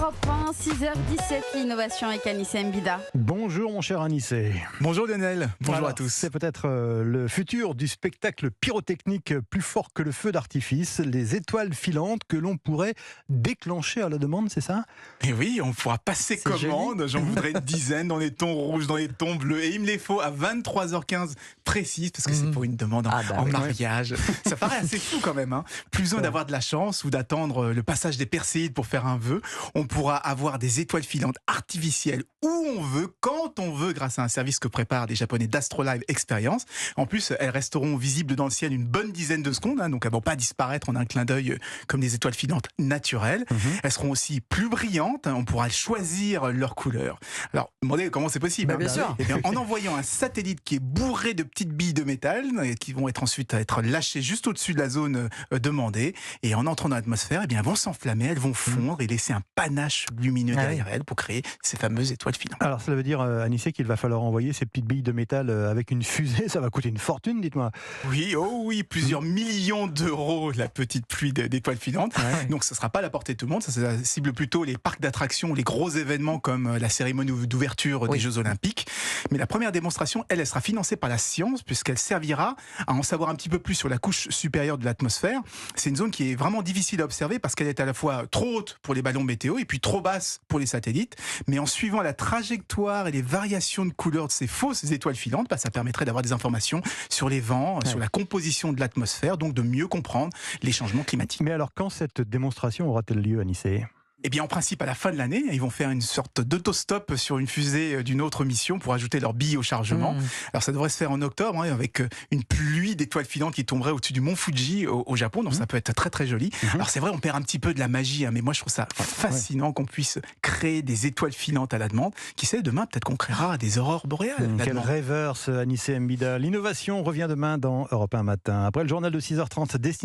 Europe 1, 6h17, l'innovation avec Anissé Mbida. Bonjour mon cher Anissé. Bonjour Lionel, bonjour Alors, à tous. C'est peut-être le futur du spectacle pyrotechnique plus fort que le feu d'artifice, les étoiles filantes que l'on pourrait déclencher à la demande, c'est ça ? Et oui, on pourra passer C'est commande, j'en voudrais une dizaine dans les tons rouges, dans les tons bleus, et il me les faut à 23h15 précise, parce que c'est pour une demande en mariage. Ça paraît assez fou quand même, hein. Plus besoin d'avoir de la chance ou d'attendre le passage des Perséides pour faire un vœu. On pourra avoir des étoiles filantes artificielles où on veut, quand on veut, grâce à un service que préparent les Japonais d'Astrolive Experience. En plus, elles resteront visibles dans le ciel une bonne dizaine de secondes, hein, donc elles ne vont pas disparaître en un clin d'œil comme des étoiles filantes naturelles. Elles seront aussi plus brillantes, hein, on pourra choisir leur couleur. Alors, vous demandez comment c'est possible. Bien sûr. Eh bien, en envoyant un satellite qui est bourré de petites billes de métal, qui vont ensuite être lâchées juste au-dessus de la zone demandée, et en entrant dans l'atmosphère, eh bien, elles vont s'enflammer, elles vont fondre et laisser un panache lumineux derrière elles pour créer ces fameuses étoiles filantes. Alors ça veut dire, Anissé, qu'il va falloir envoyer ces petites billes de métal avec une fusée, ça va coûter une fortune, dites-moi. Oui, oh oui, plusieurs millions d'euros, la petite pluie d'étoiles filantes. Ouais. Donc ça ne sera pas à la portée de tout le monde, ça cible plutôt les parcs d'attractions, les gros événements comme la cérémonie d'ouverture des Jeux Olympiques. Mais la première démonstration, elle sera financée par la science, puisqu'elle servira à en savoir un petit peu plus sur la couche supérieure de l'atmosphère. C'est une zone qui est vraiment difficile à observer parce qu'elle est à la fois trop haute pour les ballons météo et puis trop basse pour les satellites. Mais en suivant la trajectoire et les variations de couleurs de ces fausses étoiles filantes, ça permettrait d'avoir des informations sur les vents, sur la composition de l'atmosphère, donc de mieux comprendre les changements climatiques. Mais alors quand cette démonstration aura-t-elle lieu, Anissé ? Eh bien, en principe, à la fin de l'année, ils vont faire une sorte d'autostop sur une fusée d'une autre mission pour ajouter leurs billes au chargement. Alors, ça devrait se faire en octobre, hein, avec une pluie d'étoiles filantes qui tomberait au-dessus du mont Fuji au Japon. Donc, ça peut être très, très joli. Alors, c'est vrai, on perd un petit peu de la magie, hein, mais moi, je trouve ça fascinant qu'on puisse créer des étoiles filantes à la demande. Qui sait, demain, peut-être qu'on créera des aurores boréales. Quel rêveur, ce Anissé Mbida. L'innovation revient demain dans Europe 1 matin. Après le journal de 6h30, destiné